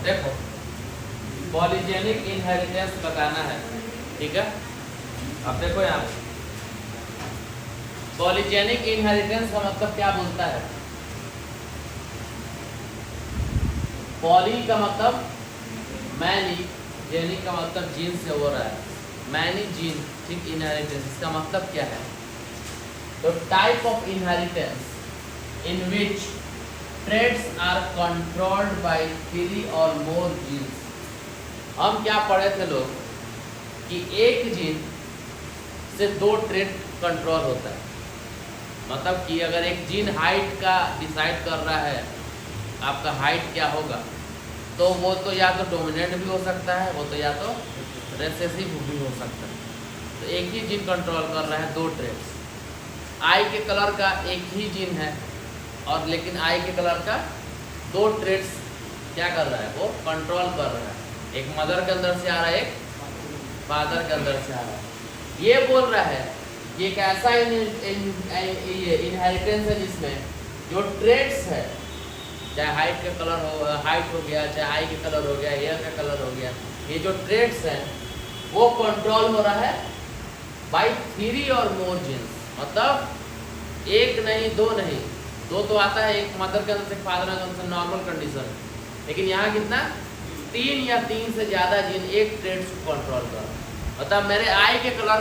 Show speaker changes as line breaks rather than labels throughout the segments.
देखो polygenic inheritance बताना है, ठीक है। अब देखो यहाँ पॉलीजेनिक इनहेरिटेंस का मतलब क्या बोलता है। पॉली का मतलब मैनी, जेनिक का मतलब जीन से हो रहा है, मैनी जीन, ठीक। इनहेरिटेंस इसका मतलब क्या है, तो type of inheritance in which traits are controlled by 3 और मोर जीन्स। हम क्या पढ़े थे लोग कि एक जीन से 2 ट्रेड कंट्रोल होता है। मतलब कि अगर एक जीन हाइट का डिसाइड कर रहा है, आपका हाइट क्या होगा, तो वो तो या तो डोमिनेंट भी हो सकता है, वो तो या तो रेसेसिव भी हो सकता है। तो एक ही जीन कंट्रोल कर रहा है 2 ट्रेड्स। आई के कलर का एक ही जीन है और लेकिन आई के कलर का 2 ट्रेड्स क्या कर रहा है, वो कंट्रोल कर रहा है। एक मदर के अंदर से आ रहा है, एक फादर के अंदर से आ रहा है। ये बोल रहा है ये एक ऐसा इनहेरिटेंस है जिसमें जो ट्रेड्स है, चाहे हाइट का कलर हो, हाइट हो गया, चाहे आई के कलर हो गया, हेयर का कलर हो गया, ये जो ट्रेड्स हैं वो कंट्रोल हो रहा है बाय 3 और मोर जीन्स। मतलब एक नहीं, 2 नहीं, 2 तो आता है एक मदर के अंदर से, फादर के अंदर से, नॉर्मल कंडीशन। लेकिन यहाँ कितना 3 या 3 से ज़्यादा जीन एक ट्रेड्स को कंट्रोल कर रहा है। मतलब मेरे आई के कलर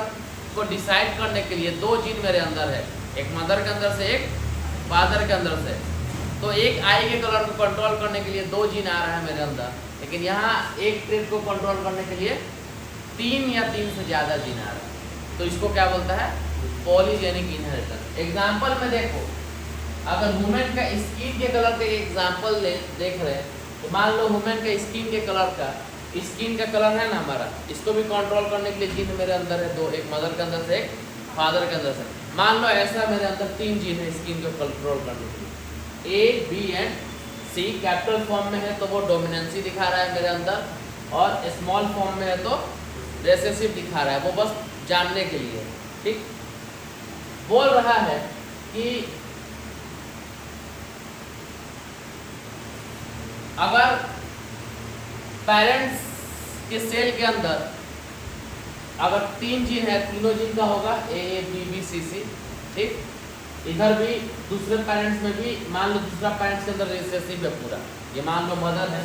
को डिसाइड करने के लिए 2 जीन मेरे अंदर है, एक मदर के अंदर से, एक फादर के अंदर से। तो एक आई के कलर को कंट्रोल करने के लिए 2 जीन आ रहा है मेरे अंदर, लेकिन यहाँ एक ट्रेड को कंट्रोल करने के लिए 3 या 3 से ज़्यादा जीन आ रहा है। तो इसको क्या बोलता है, पॉलीजेनिक इनहेरिटेंस। एग्जाम्पल में देखो, अगर वुमेन का स्किन के कलर का एग्जाम्पल देख रहे हैं, तो मान लो वुमेन का स्किन के कलर का, स्किन का कलर है ना हमारा, इसको भी कंट्रोल करने के लिए जीन मेरे अंदर है 2, एक मदर के अंदर से, एक फादर के अंदर से। मान लो ऐसा मेरे अंदर 3 जीन है स्किन को कंट्रोल करने के लिए, A, B and C। Capital form में है तो वो डोमिनेंसी दिखा रहा है मेरे अंदर, और स्मॉल फॉर्म में है तो रेसेसिव दिखा रहा है। वो बस जानने के लिए, ठीक। बोल रहा है कि अगर पेरेंट्स के सेल के अंदर अगर 3 जीन है, तीनों जीन का होगा A, B, B, C, C, ठीक। इधर भी दूसरे पेरेंट्स में भी मान लो दूसरा पेरेंट्स के अंदर रिसेसिव है पूरा, ये मान लो मदर है,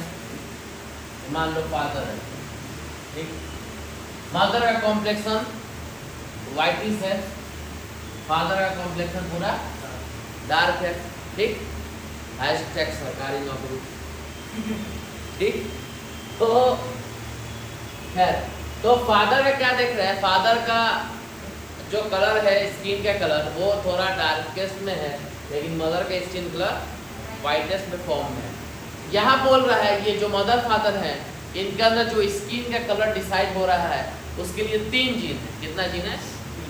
मान लो फादर है, ठीक। मदर का कॉम्प्लेक्शन व्हाइटिश है, फादर का कॉम्प्लेक्शन पूरा डार्क है, ठीक। हैशटैग सरकारी नौकरी, ठीक। तो खैर, तो फादर का क्या देख रहे हैं, फादर का जो कलर है स्किन का कलर वो थोड़ा डार्केस्ट में है, लेकिन मदर का स्किन कलर वाइटेस्ट में फॉर्म में है। यहाँ बोल रहा है ये जो मदर फादर है इनके अंदर जो स्किन का कलर डिसाइड हो रहा है उसके लिए 3 जीन है। कितना जीन है,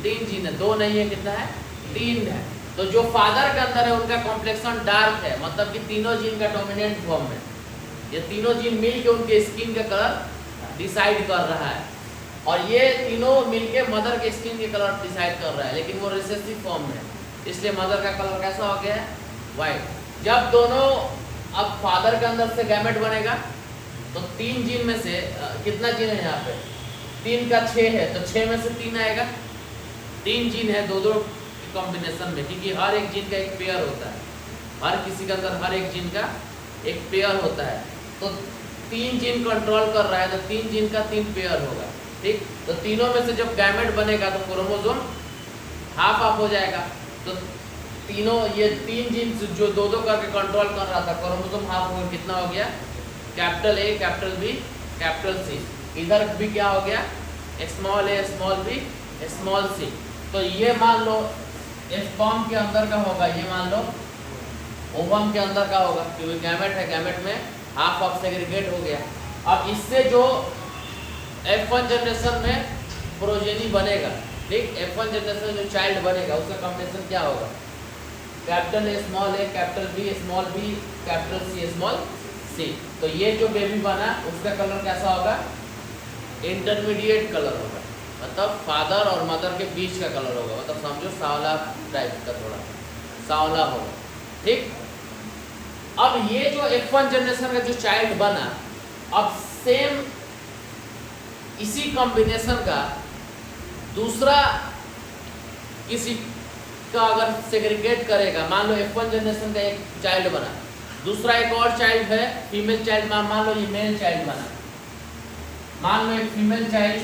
3 जीन है, 2 नहीं है, कितना है, 3 है। तो जो फादर के अंदर है उनका कॉम्प्लेक्शन डार्क है, मतलब कि तीनों जीन का डोमिनेंट फॉर्म है। ये तीनों जीन मिल के उनके स्किन का कलर डिसाइड कर रहा है, और ये तीनों मिलके मदर के स्किन के कलर डिसाइड कर रहा है, लेकिन वो रिसेसिव फॉर्म में है, इसलिए मदर का कलर कैसा हो गया है, वाइट। जब दोनों अब फादर के अंदर से गैमेट बनेगा तो 3 जीन में से कितना जीन है यहाँ पे, 3 का 6 है, तो 6 में से 3 आएगा। 3 जीन है 2-2 कॉम्बिनेशन में, क्योंकि हर एक जीन का एक पेयर होता है, हर किसी के अंदर हर एक जीन का एक पेयर होता है। तो 3 जीन कंट्रोल कर रहा है, तो 3 जीन का 3 पेयर होगा, ठीक। तो तीनों में से जब गैमेट बनेगा तो क्रोमोसोम हाफ हाफ हो जाएगा। तो तीनों ये 3 जीन जो 2-2 करके कंट्रोल कर रहा था, क्रोमोसोम हाफ हो, कितना हो गया, capital A, capital B, capital C। इधर भी क्या हो गया, small a, small b, small c। तो ये मान लो स्पर्म के अंदर का होगा, ये मान लो ओवम के अंदर का होगा, क्योंकि गैमेट है, गैमेट में हाफ ऑफ सेग्रीगेट हो गया। अब इससे जो F1 जनरेशन में प्रोजेनी बनेगा, ठीक, F1 जनरेशन जो चाइल्ड बनेगा उसका कॉम्बिनेशन क्या होगा, capital A, small a, capital B, small b, capital C, small c। तो ये जो बेबी बना उसका कलर कैसा होगा, इंटरमीडिएट कलर होगा, मतलब फादर और मदर के बीच का कलर होगा, मतलब समझो सावला टाइप का, थोड़ा सावला होगा, ठीक। अब ये जो F1 जनरेशन का जो चाइल्ड बना, अब सेम इसी कॉम्बिनेशन का दूसरा किसी का अगर सेग्रीगेट करेगा, मान लो F1 जनरेशन का एक चाइल्ड बना, दूसरा एक और चाइल्ड है फीमेल चाइल्ड, मान लो ये मेल चाइल्ड बना, मान लो एक फीमेल चाइल्ड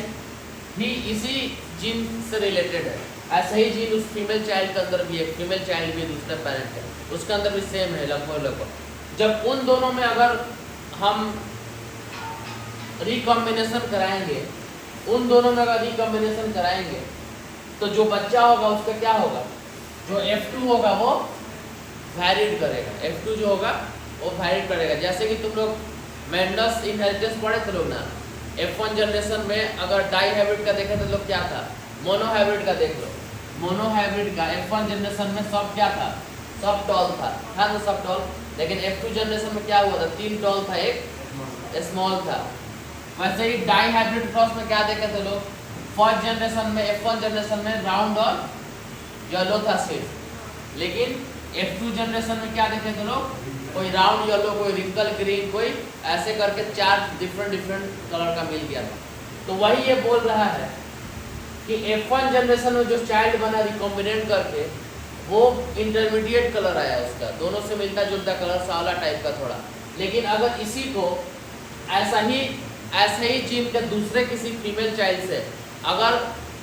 भी इसी जीन से रिलेटेड है, ऐसा ही जीन उस फीमेल चाइल्ड के अंदर भी, एक फीमेल चाइल्ड भी दूसरा पेरेंट है, उसके अंदर भी सेम है लगभग। जब उन दोनों में अगर हम रिकॉम्बिनेशन कराएंगे, उन दोनों में अगर रिकॉम्बिनेशन कराएंगे तो जो बच्चा होगा उसका क्या होगा, जो F2 होगा वो वैरिड करेगा, F2 जो होगा वो वैरिड करेगा। जैसे कि तुम लोग मेंडल्स इनहेरिटेंस पढ़े थे लोग ना, F1 जनरेशन में अगर डाई हाइब्रिड का देखे तो लोग क्या था, मोनो हाइब्रिड का देख लो, मोनो हाइब्रिड का F1 जनरेशन में सब क्या था, सब टॉल था ना, सब टॉल। लेकिन F2 जनरेशन में क्या हुआ था, 3 टॉल था, एक स्मॉल था। वैसे ही डाई हाइब्रिड क्रॉस में क्या देखे थे लोग, फर्स्ट जनरेशन में F1 जनरेशन में राउंड और येलो था सिर्फ, लेकिन F2 जनरेशन में क्या देखे थे लोग, कोई राउंड येलो, कोई रिंकल ग्रीन, कोई ऐसे करके 4 डिफरेंट कलर का मिल गया था। तो वही ये बोल रहा है कि F1 जनरेशन में जो चाइल्ड बना रिकॉम्बिनेट करके, वो इंटरमीडिएट कलर आया उसका, दोनों से मिलता जुलता कलर, सावला टाइप का थोड़ा। लेकिन अगर इसी को ऐसा ही जीन के दूसरे किसी फीमेल चाइल्ड से अगर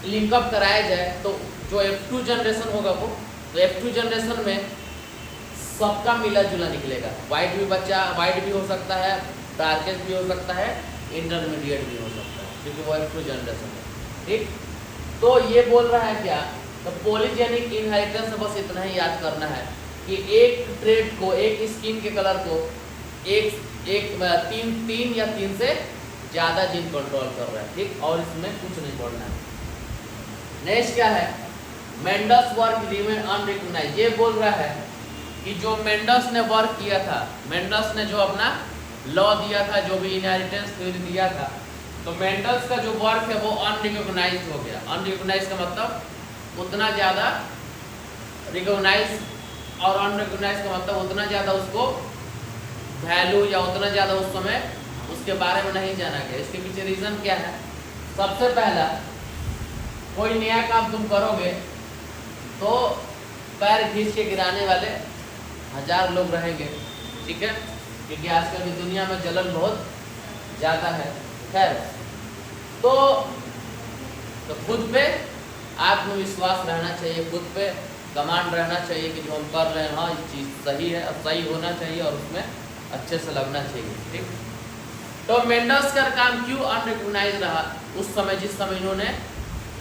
लिंकअप कराया जाए तो जो F2 जनरेशन होगा वो, तो F2 जनरेशन में सबका मिला जुला निकलेगा। वाइट भी बच्चा वाइट भी हो सकता है, डार्केस्ट भी हो सकता है, इंटरमीडिएट भी हो सकता है, क्योंकि वो F2 जनरेशन है। ठीक, तो ये बोल रहा है क्या, तो पॉलीजेनिक इनहेरिटेंस में बस इतना ही याद करना है कि एक ट्रेट को, एक स्किन के कलर को तीन या तीन से ज़्यादा जीन कंट्रोल कर रहा है। ठीक, और इसमें कुछ नहीं पढ़ना है। नेक्स्ट क्या है, मेंडल्स वर्क रिमेन अनरिकॉग्नाइज्ड। ये बोल रहा है कि जो मेंडल्स ने वर्क किया था, मेंडल्स ने जो अपना लॉ दिया था, जो भी इनहेरिटेंस थ्योरी दिया था, तो मेंडल्स का जो वर्क है वो अनरिकॉग्नाइज्ड हो गया। अनरिकॉग्नाइज्ड का मतलब उतना ज़्यादा, रिकॉग्नाइज और अनरिकॉग्नाइज्ड का मतलब उतना ज़्यादा उसको वैल्यू या उतना ज़्यादा उस समय उसके बारे में नहीं जाना गया। इसके पीछे रीज़न क्या है, सबसे पहला, कोई नया काम तुम करोगे तो पैर घींच के गिराने वाले 1000 लोग रहेंगे। ठीक है, क्योंकि आजकल की दुनिया में जलन बहुत ज़्यादा है। खैर, तो खुद पे आत्मविश्वास रहना चाहिए, खुद पे कमांड रहना चाहिए कि जो हम कर रहे हैं, हाँ ये चीज़ सही है, अब सही होना चाहिए और उसमें अच्छे से लगना चाहिए। ठीक, तो मेंडल्स का काम क्यों अनरिकॉग्नाइज रहा उस समय, जिस समय इन्होंने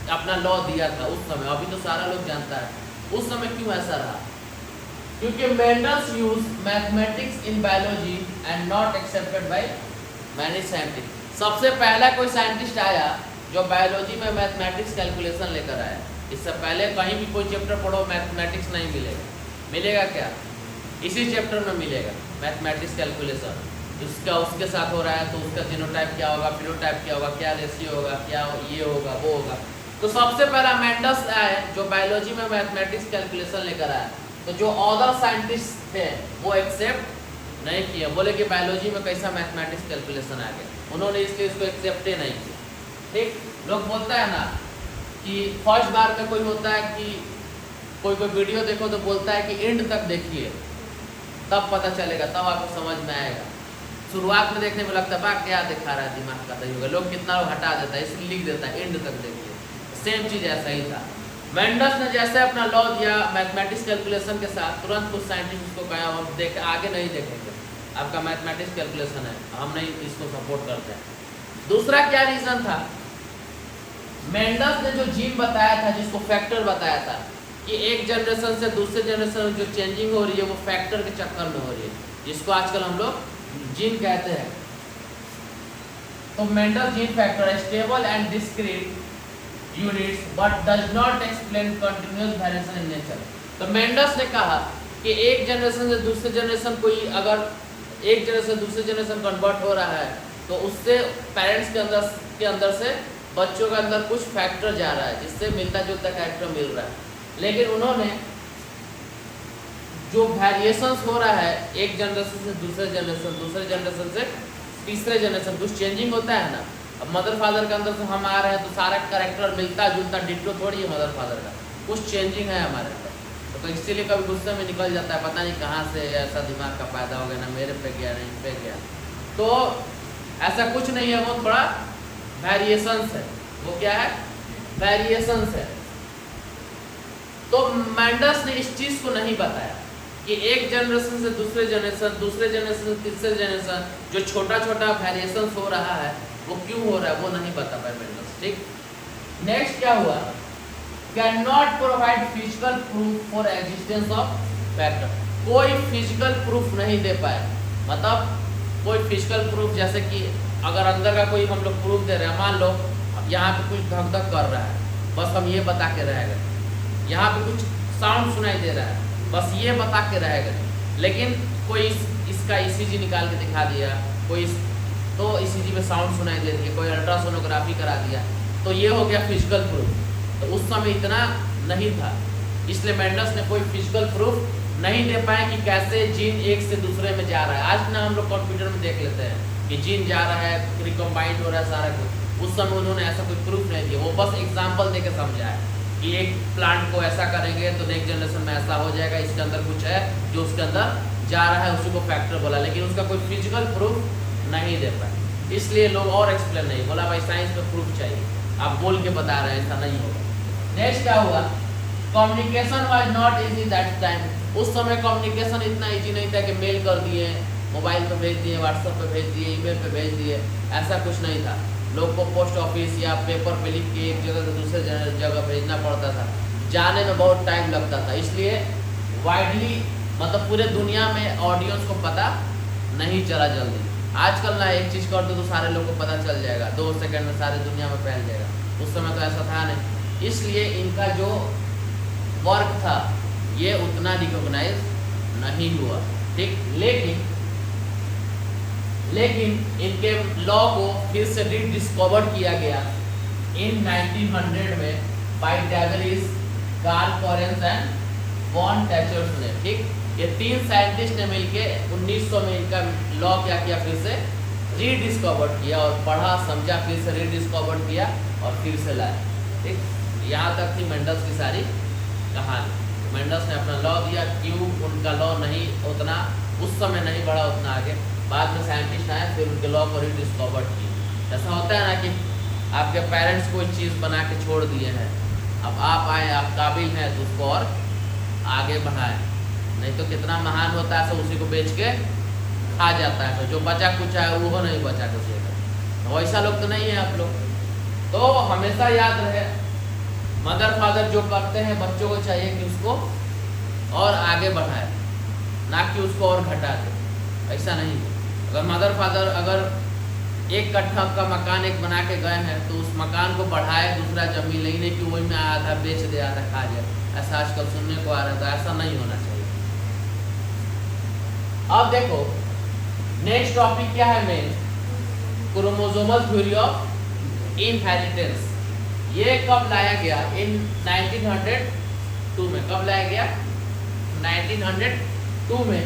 अपना लॉ दिया था उस समय, अभी तो सारा लोग जानता है, उस समय क्यों ऐसा रहा, क्योंकि Mendel's use mathematics in biology and not accepted by many scientist. सबसे पहला कोई साइंटिस्ट आया जो बायोलॉजी में मैथमेटिक्स कैलकुलेशन लेकर आया। इससे पहले कहीं भी कोई चैप्टर पढ़ो मैथमेटिक्स नहीं मिलेगा। मिलेगा क्या, इसी चैप्टर में मिलेगा मैथमेटिक्स कैलकुलेशन। उसका उसके साथ हो रहा है तो उसका जीनोटाइप क्या होगा, फिनोटाइप क्या होगा, क्या रेशियो होगा, क्या ये होगा, वो होगा। तो सबसे पहला मेंडल्स आए जो बायोलॉजी में मैथमेटिक्स कैलकुलेशन लेकर आया। तो जो अदर साइंटिस्ट थे वो एक्सेप्ट नहीं किए, बोले कि बायोलॉजी में कैसा मैथमेटिक्स कैलकुलेशन आ गया, उन्होंने इसलिए इसको एक्सेप्ट ही नहीं किया। ठीक, लोग बोलता है ना कि फर्स्ट बार में कोई होता है कि कोई वीडियो देखो तो बोलता है कि एंड तक देखिए तब पता चलेगा, तब आपको समझ में आएगा। शुरुआत में देखने में लगता है बा क्या दिखा रहा है, दिमाग का सही होगा, लोग कितना लोग हटा देता है, इसलिए लिख देता है एंड तक देखिए। सेम चीज़ ऐसा ही था। मेंडल्स ने जैसे अपना लॉ दिया मैथमेटिक्स कैलकुलेशन के साथ, तुरंत कुछ साइंटिस्ट उसको कहा हम देख आगे नहीं देखेंगे, आपका मैथमेटिक्स कैलकुलेशन है, हम नहीं इसको सपोर्ट करते हैं। दूसरा क्या रीज़न था, मेंडल्स ने जो जीन बताया था, जिसको फैक्टर बताया था कि एक जनरेशन से दूसरे जनरेशन में जो चेंजिंग हो रही है वो फैक्टर के चक्कर में हो रही है, जिसको आजकल हम लोग जीन कहते हैं। तो Mendel gene factor stable and discrete units but does not explain continuous variation in nature. तो मेंडल्स ने कहा कि एक जनरेशन से दूसरे जनरेशन कोई अगर एक जनरेशन से दूसरे जनरेशन कन्वर्ट हो रहा है तो उससे पेरेंट्स के अंदर से बच्चों के अंदर कुछ फैक्टर जा रहा है जिससे मिलता जुलता कैरेक्टर मिल रहा है। लेकिन उन्होंने जो वेरिएशंस हो रहा है एक जनरेशन से दूसरे जनरेशन, दूसरे जनरेशन से तीसरे जनरेशन, कुछ चेंजिंग होता है ना। अब मदर फादर के अंदर से हम आ रहे हैं तो सारा कैरेक्टर मिलता जुलता डिट्टो थोड़ी है मदर फादर का, कुछ चेंजिंग है हमारे अंदर। तो इसीलिए कभी गुस्से में निकल जाता है, पता नहीं कहाँ से ऐसा दिमाग का पैदा हो गया, ना मेरे पे गया ना इन पे गया। तो ऐसा कुछ नहीं है, वो थोड़ा वेरिएशंस है। वो क्या है? वेरिएशंस है। तो मेंडस ने इस चीज को नहीं बताया कि एक जनरेशन से दूसरे जनरेशन, दूसरे जनरेशन से तीसरे जनरेशन जो छोटा छोटा वेरिएशंस हो रहा है वो क्यों हो रहा है, वो नहीं बता पाए मेंडस। ठीक, नेक्स्ट क्या हुआ? Can not provide physical proof for existence of factor. कोई फिजिकल प्रूफ नहीं दे पाए, मतलब कोई फिजिकल प्रूफ, जैसे कि अगर अंदर का कोई हम लोग प्रूफ दे रहे हैं, मान लो यहाँ पे कुछ धक धक कर रहा है, बस हम ये बता के रह गए। यहाँ पे कुछ साउंड सुनाई दे रहा है, बस ये बता के रह गए। लेकिन कोई इसका ईसीजी निकाल के दिखा दिया, कोई तो ईसीजी में साउंड सुनाई दे रही है, कोई अल्ट्रासोनोग्राफी करा दिया, तो ये हो गया फिजिकल प्रूफ। तो उस समय इतना नहीं था, इसलिए मेंडस ने कोई फिजिकल प्रूफ नहीं दे पाए कि कैसे जीन एक से दूसरे में जा रहा है। आज ना हम लोग कंप्यूटर में देख लेते हैं कि जीन जा रहा है, रिकम्बाइंड हो रहा है सारा कुछ। उस समय उन्होंने ऐसा कोई प्रूफ नहीं दिया, वो बस एग्जाम्पल दे के समझाया कि एक प्लांट को ऐसा करेंगे तो नेक्स्ट जनरेशन में ऐसा हो जाएगा, इसके अंदर कुछ है जो उसके अंदर जा रहा है, उसी को फैक्टर बोला, लेकिन उसका कोई फिजिकल प्रूफ नहीं दे पाए। इसलिए लोग और एक्सप्लेन नहीं बोला, भाई साइंस में प्रूफ चाहिए, आप बोल के बता रहे हैं, ऐसा नहीं होगा। नेक्स्ट क्या हुआ? Communication was not easy that time. उस समय कम्युनिकेशन इतना इजी नहीं था कि मेल कर दिए, मोबाइल पे भेज दिए, व्हाट्सएप पे भेज दिए, ईमेल पे भेज दिए, ऐसा कुछ नहीं था। लोग को पोस्ट ऑफिस या पेपर पे लिख के एक जगह से दूसरे जगह भेजना पड़ता था, जाने में बहुत टाइम लगता था। इसलिए वाइडली, मतलब पूरे दुनिया में ऑडियंस को पता नहीं चला जल्दी। आजकल ना एक चीज़ कर दो तो सारे लोग को पता चल जाएगा, 2 सेकंड में सारी दुनिया में फैल जाएगा। उस समय तो ऐसा था नहीं, इसलिए इनका जो वर्क था ये उतना रिकॉग्नाइज नहीं हुआ। ठीक, लेकिन इनके लॉ को फिर से रिडिस्कवर किया गया इन 1900 में by de Vries, Karl Correns and von Tschermak ने। ठीक, ये 3 साइंटिस्ट ने मिलके 1900 में इनका लॉ क्या किया, फिर से रीडिस्कवर किया और पढ़ा समझा, फिर से रीडिस्कवर किया और फिर से लाया। ठीक, यहाँ तक थी मेंडस की सारी कहानी। मेंडस ने अपना लॉ दिया, क्यों उनका लॉ नहीं उतना उस समय नहीं बढ़ा उतना आगे, बाद में साइंटिस्ट आए फिर उनके लॉ को रीडिस्कवर किए। ऐसा होता है ना कि आपके पेरेंट्स कोई चीज़ बना के छोड़ दिए हैं, अब आप आए, आप काबिल हैं तो उसको और आगे बढ़ाएं, नहीं तो कितना महान होता है, सब उसी को बेच के खा जाता है, तो जो बचा कुछ है वो नहीं बचा कुछ है। तो वैसा लोग तो नहीं है आप लोग। तो हमेशा याद रहे, मदर फादर जो करते हैं बच्चों को चाहिए कि उसको और आगे बढ़ाए, ना कि उसको और घटा दे। ऐसा नहीं है। अगर मदर फादर अगर 1 कट्ठा का मकान एक बना के गए हैं तो उस मकान को बढ़ाए, दूसरा जमीन नहीं कि वही में आधा बेच दे आधा खा जाए, ऐसा आजकल सुनने को आ रहा है। तो ऐसा नहीं होना चाहिए। अब देखो नेक्स्ट टॉपिक क्या है main, chromosomal theory of inheritance. ये कब लाया गया? इन 1902 में। कब लाया गया? 1902 में।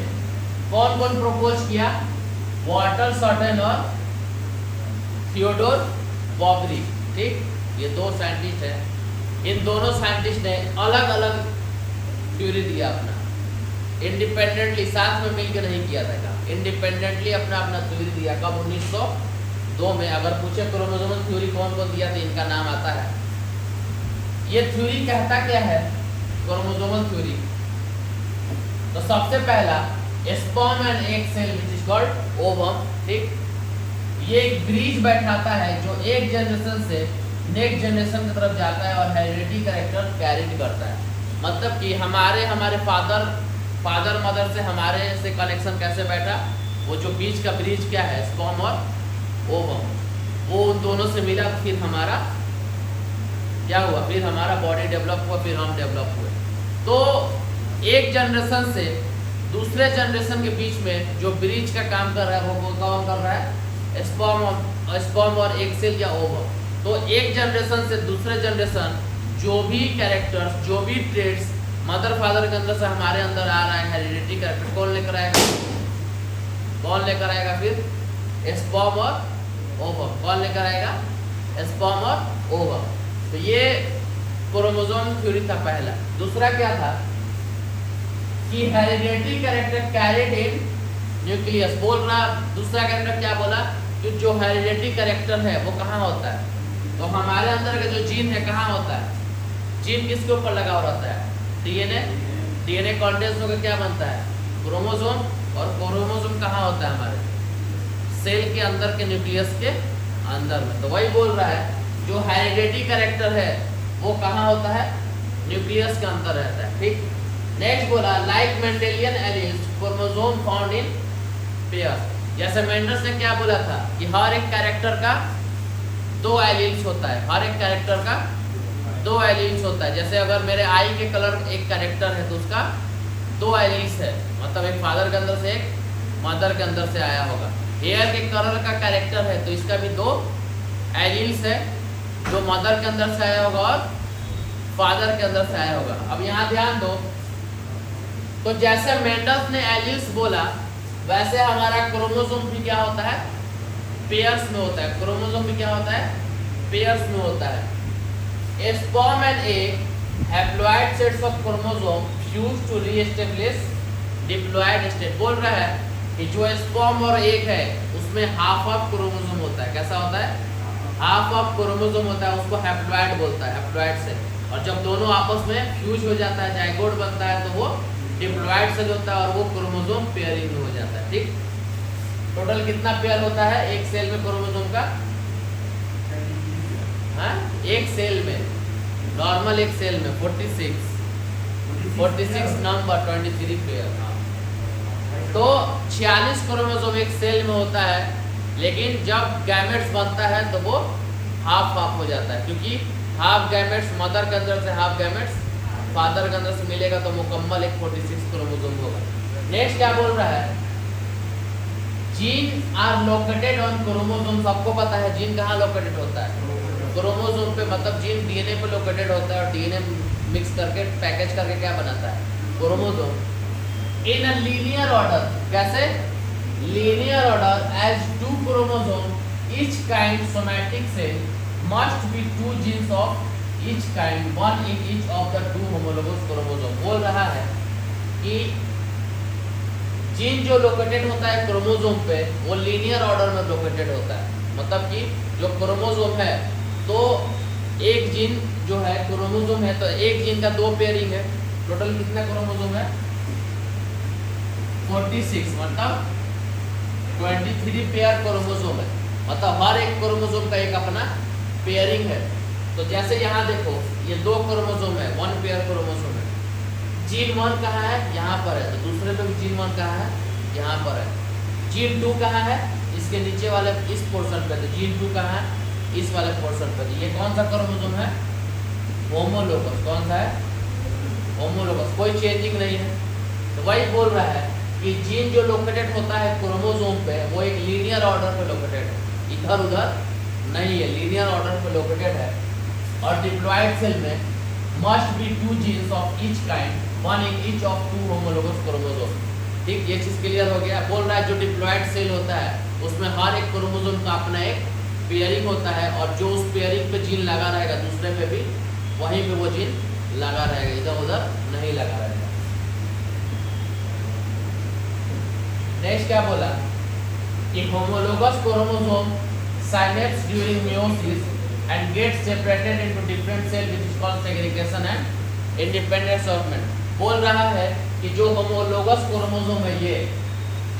कौन कौन प्रपोज किया? वॉल्टर सॉटन और थियोडोर बॉबरी। ठीक, ये 2 साइंटिस्ट हैं। इन दोनों साइंटिस्ट ने अलग अलग थ्योरी दिया अपना, इंडिपेंडेंटली, साथ में मिलकर नहीं किया था काम, इंडिपेंडेंटली अपना अपना थ्योरी दिया। कब? 1902 में। अगर पूछे क्रोमोसोमल थ्योरी कौन कौन दिया तो इनका नाम आता है। ये थ्योरी कहता क्या है क्रोमोसोमल थ्योरी? तो सबसे पहला sperm and egg cell which is called ovum. ठीक, ये एक ब्रिज बैठाता है जो एक जनरेशन से नेक्स्ट जनरेशन की तरफ जाता है और हेरिडिटी कैरेक्टर कैरी करता है। मतलब कि हमारे फादर मदर से हमारे से कनेक्शन कैसे बैठा, वो जो बीच का ब्रिज क्या है, स्पर्म और ओवम, वो उन दोनों से मिला, फिर हमारा क्या हुआ, फिर हमारा बॉडी डेवलप हुआ, फिर हम डेवलप हुए। तो एक जनरेशन से दूसरे जनरेशन के बीच में जो ब्रिज का काम कर रहा है वो कौन कर रहा है? स्पर्म और एग सेल या ओवम। तो एक जनरेशन से दूसरे जनरेशन जो भी कैरेक्टर्स, जो भी ट्रेड्स मदर फादर के अंदर से हमारे अंदर आ रहा है हेरिडिटी कैरेक्टर, कौन लेकर आएगा? कौन लेकर आएगा फिर? स्पर्म और ओवम। कौन लेकर आएगा? स्पर्म और ओवम। तो ये क्रोमोसोम थ्योरी था पहला। दूसरा क्या था कि heredity character carried in nucleus. बोल रहा दूसरा कैरेक्टर क्या बोला कि जो हेरिडिटी कैरेक्टर है वो कहाँ होता है? तो हमारे अंदर का जो जीन है कहाँ होता है? जीन किसके ऊपर लगा हुआ रहता है? डीएनए। डीएनए कंटेंट्स होकर क्या बनता है? क्रोमोसोम। और क्रोमोसोम कहाँ होता है? हमारे सेल के अंदर के न्यूक्लियस के अंदर में। तो वही बोल रहा है जो हेरिडिटी कैरेक्टर है वो कहाँ होता है? न्यूक्लियस के अंदर रहता है। ठीक। नेक्स्ट बोला like Mendelian alleles chromosome found in pair. जैसे मेंडल्स ने क्या बोला था कि हर एक कैरेक्टर का 2 एलील्स होता है। हर एक कैरेक्टर का 2 एलील्स होता है। जैसे अगर मेरे आई के कलर एक कैरेक्टर है तो उसका 2 एलील्स है, मतलब एक फादर के अंदर से एक मदर के अंदर से आया होगा। हेयर के कलर का कैरेक्टर है तो इसका भी 2 एलील्स है, जो मदर के अंदर से आया होगा और फादर के अंदर से आया होगा। अब यहाँ ध्यान दो, तो जैसे मेंडल्स ने एलील्स बोला वैसे हमारा क्रोमोसोम भी क्या होता है? पेयर्स में होता है। क्रोमोसोम भी क्या होता है? पेयर्स में होता है। Sperm and egg haploid sets of chromosome fuse to reestablish diploid state. बोल रहा है कि जो स्पर्म और एग है उसमें हाफ ऑफ क्रोमोसोम होता है। कैसा होता है? हाफ ऑफ क्रोमोसोम होता है, उसको हैप्लॉइड बोलता है, हैप्लॉइड से। और जब दोनों आपस में फ्यूज हो जाता है, जाइगोट बनता है, तो वो डिप्लॉइड सेल होता है और वो क्रोमोसोम पेयरिंग में हो जाता है। ठीक। टोटल कितना पेयर होता है एक सेल में क्रोमोसोम का? हाँ, एक सेल में, नॉर्मल एक सेल में 46 नंबर 23 पेयर। तो 46 क्रोमोसोम एक सेल में होता है, लेकिन जब गैमेट्स बनता है तो वो हाफ हो जाता है, क्योंकि हाफ गैमेट्स मदर के अंदर से, हाफ गैमेट्स फादर के अंदर से मिलेगा, तो मुकम्मल एक 46 क्रोमोसोम होगा। नेक्स्ट क्या बोल रहा है? Gene are located on chromosome. सबको पता है जीन कहाँ लोकेटेड होता है? क्रोमोसोम पे, मतलब जीन डीएनए पे लोकेटेड होता है और डीएनए मिक्स करके पैकेज करके क्या बनाता है? Chromosome. In a linear order. कैसे? Linear order as 2 chromosome each kind somatic cell must be 2 genes of each kind, 1 in each of the 2 homologous chromosome. बोल रहा है कि जीन जो लोकेटेड होता है क्रोमोसोम पे वो लीनियर ऑर्डर में लोकेटेड होता है। मतलब कि जो क्रोमोसोम है तो एक जीन जो है क्रोमोसोम है तो एक जीन का 2 पेयरिंग है। टोटल कितना क्रोमोसोम है? 46, मतलब 23 पेयर क्रोमोसोम है। मतलब हर एक क्रोमोसोम का एक अपना पेयरिंग है। तो जैसे यहाँ देखो ये 2 क्रोमोसोम है, 1 पेयर क्रोमोसोम है। जीन 1 कहाँ है? यहाँ पर है। तो दूसरे पे भी जीन 1 कहाँ है? यहाँ पर है। जीन 2 कहाँ है? इसके नीचे वाले इस पोर्शन पे। तो जीन 2 कहाँ है? इस वाले पोर्शन पे। ये कौन सा क्रोमोसोम है? होमोलोगस। कौन सा है? होमोलोगस। कोई चेंजिंग नहीं है। तो वही बोल रहा है कि जीन जो लोकेटेड होता है क्रोमोसोम पे वो एक लीनियर ऑर्डर पे लोकेटेड है, इधर उधर नहीं है, लीनियर ऑर्डर पे लोकेटेड है। और डिप्लॉइड सेल में must be 2 genes of each kind, 1 in each of 2 homologous chromosome. ठीक, ये चीज क्लियर हो गया। बोल रहा है जो डिप्लॉइड सेल होता है उसमें हर एक क्रोमोसोम का अपना एक पेयरिंग होता है, और जो उस पेयरिंग पे जीन लगा रहेगा दूसरे पे भी वहीं पे वो जीन लगा रहेगा, इधर उधर नहीं लगा रहेगा। नेक्स्ट क्या बोला कि homologous chromosome synapse during meiosis and get separated into different cell which is called segregation and independent assortment। बोल रहा है कि जो होमोलोगस क्रोमोसोम है ये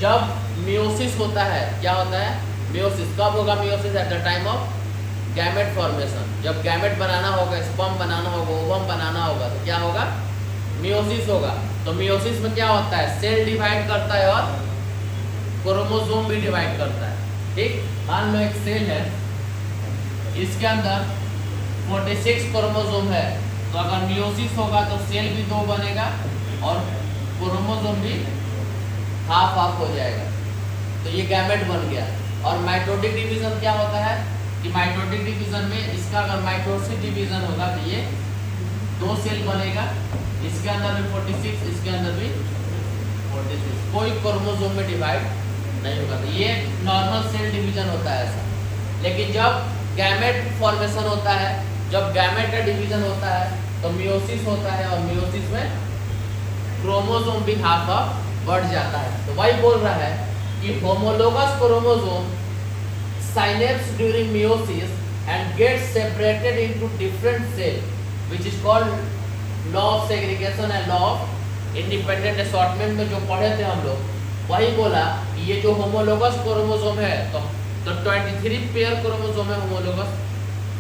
जब मेयोसिस होता है, क्या होता है? मेयोसिस कब होगा? Meiosis at the time of gamete formation. जब गैमेट बनाना होगा, स्पर्म बनाना होगा, ओवम बनाना होगा, तो क्या होगा? मेयोसिस होगा। तो मेयोसिस में क्या होता है? सेल डिवाइड करता है और क्रोमोसोम भी डिवाइड करता है। ठीक, मान लो एक सेल है, इसके अंदर 46 क्रोमोसोम है, तो अगर मेयोसिस होगा तो सेल भी 2 बनेगा और क्रोमोसोम भी हाफ हो जाएगा, तो ये गैमेट बन गया। और माइटोटिक डिवीजन क्या होता है कि माइटोटिक डिवीजन में इसका अगर माइटोसिस डिवीजन होगा तो ये 2 सेल बनेगा, इसके अंदर भी 46, इसके अंदर भी 46, कोई क्रोमोसोम में डिवाइड नहीं होगा। तो ये नॉर्मल सेल डिवीजन होता है ऐसा। लेकिन जब गैमेट फॉर्मेशन होता है, जब गैमेट का डिवीजन होता है तो मियोसिस होता है, और मियोसिस में क्रोमोसोम भी हाफ ऑफ बढ़ जाता है। तो वही बोल रहा है कि homologous chromosome synapse during meiosis and gets separated into different cells, which is called law of segregation and law of independent assortment में जो पढ़े थे हम लोग, वही बोला कि ये जो होमोलोगस क्रोमोसोम है तो 23 पेयर क्रोमोसोम है होमोलोगस,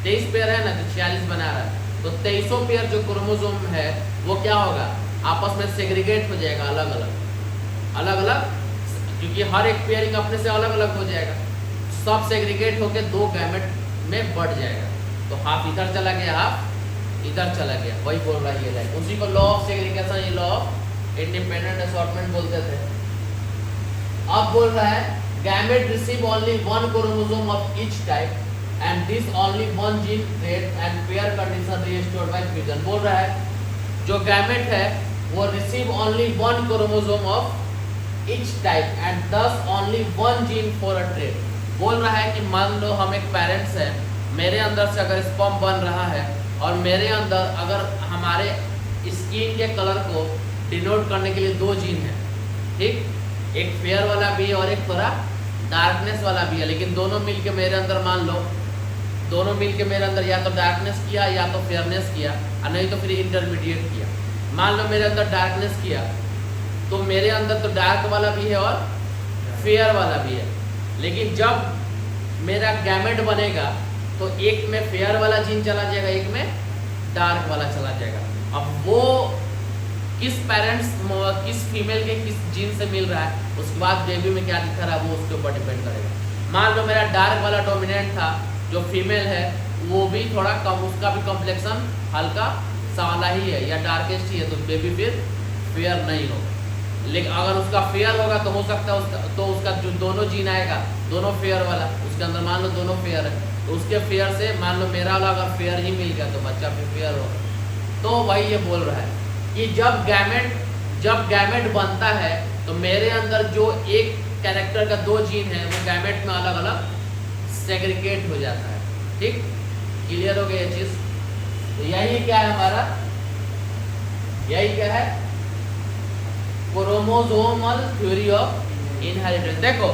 23 पेयर है ना, तो 46 बना रहा है, तो 23 पेयर जो क्रोमोसोम है वो क्या होगा, आपस में सेग्रीगेट हो जाएगा, अलग अलग, क्योंकि हर एक पेयरिंग अपने से अलग अलग हो जाएगा, सब सेग्रीगेट होकर 2 गैमेट में बढ़ जाएगा। तो हाफ इधर चला गया, हाफ इधर चला गया, वही बोल रहा है ये लाइन। उसी को लॉ ऑफ सेग्रीगेशन, ये लॉ ऑफ इंडिपेंडेंट असॉर्टमेंट बोलते थे। अब बोल रहा है gamete receive only 1 chromosome of each type and this only 1 gene trait and pair condition restored by fusion. बोल रहा है जो गैमेट है वो receive only 1 chromosome of each type and this only 1 gene for a trait. बोल रहा है कि मान लो हम एक पेरेंट्स हैं, मेरे अंदर से अगर स्पर्म बन रहा है और मेरे अंदर अगर हमारे स्किन के कलर को डिनोट करने के लिए 2 जीन है, ठीक, एक फेयर वाला भी है और एक थोड़ा डार्कनेस वाला भी है, लेकिन दोनों मिलके मेरे अंदर, मान लो दोनों मिलके मेरे अंदर या तो डार्कनेस किया या तो फेयरनेस किया, और नहीं तो फिर इंटरमीडिएट किया। मान लो मेरे अंदर डार्कनेस किया तो मेरे अंदर तो डार्क वाला भी है और फेयर वाला भी है, लेकिन जब मेरा गैमेट बनेगा तो एक में फेयर वाला जीन चला जाएगा, एक में डार्क वाला चला जाएगा। अब वो किस पेरेंट्स, किस फीमेल के किस जीन से मिल रहा है, उसके बाद बेबी में क्या दिखा रहा है वो उसके ऊपर डिपेंड करेगा। मान लो मेरा डार्क वाला डोमिनेंट था, जो फीमेल है वो भी थोड़ा कम, उसका भी कॉम्प्लेक्शन हल्का सावला ही है या डार्केस्ट ही है, तो बेबी फिर फेयर नहीं होगा। लेकिन अगर उसका फेयर होगा तो हो सकता है उसका जो दोनों जीन आएगा, दोनों फेयर वाला, उसके अंदर मान लो दोनों फेयर है, तो उसके फेयर से मान लो मेरा वाला अगर फेयर ही मिल गया तो बच्चा फिर फेयर होगा। तो वही ये बोल रहा है कि जब गैमेट बनता है तो मेरे अंदर जो एक कैरेक्टर का 2 जीन है वो गैमेट में अलग अलग सेग्रीगेट हो जाता है। ठीक, क्लियर हो गया ये चीज। तो यही क्या है हमारा, यही क्या है, क्रोमोसोमल थ्योरी ऑफ इनहेरिटेंस। देखो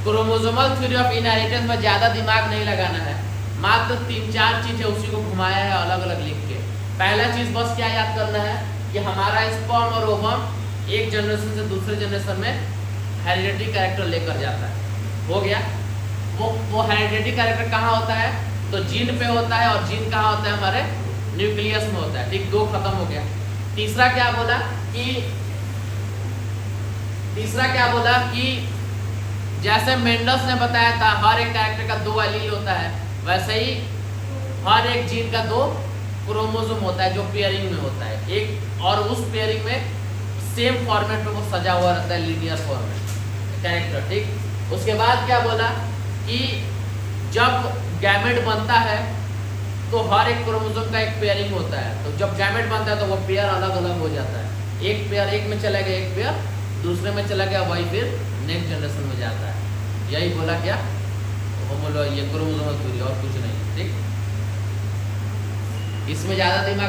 क्रोमोसोमल थ्योरी ऑफ इनहेरिटेंस में ज्यादा दिमाग नहीं लगाना है, मात्र 3-4 चीजें उसी को घुमाया है अलग अलग लिख के। पहला चीज बस क्या याद करना है कि हमारा स्पर्म और ओवम एक जनरेशन से दूसरे जनरेशन में हेरिडिटरी कैरेक्टर लेकर जाता है। हो गया, वो हेरिडिटरी कैरेक्टर कहाँ होता है, तो जीन पे होता है, और जीन कहाँ होता है, हमारे न्यूक्लियस में होता है। ठीक, 2 खत्म हो गया। तीसरा क्या बोला कि जैसे मेंडल्स ने बताया था हर एक कैरेक्टर का 2 एलील होता है, वैसे ही हर एक जीन का 2 क्रोमोसोम होता है जो पेयरिंग में होता है एक, और उस पेयरिंग में सेम फॉर्मेट में वो सजा हुआ रहता है, लीनियर फॉर्मेट कैरेक्टर। ठीक, उसके बाद क्या बोला कि जब गैमेट बनता है तो हर एक क्रोमोसोम का एक पेयरिंग होता है, तो जब गैमेट बनता है तो वो पेयर अलग अलग हो जाता है, एक पेयर एक में चला गया, एक पेयर दूसरे में चला गया, वही फिर नेक्स्ट जनरेशन में जाता है। यही बोला क्या, ये क्रोमोसोमल थ्योरी और कुछ नहीं। ठीक, इसमें ज़्यादा दिमाग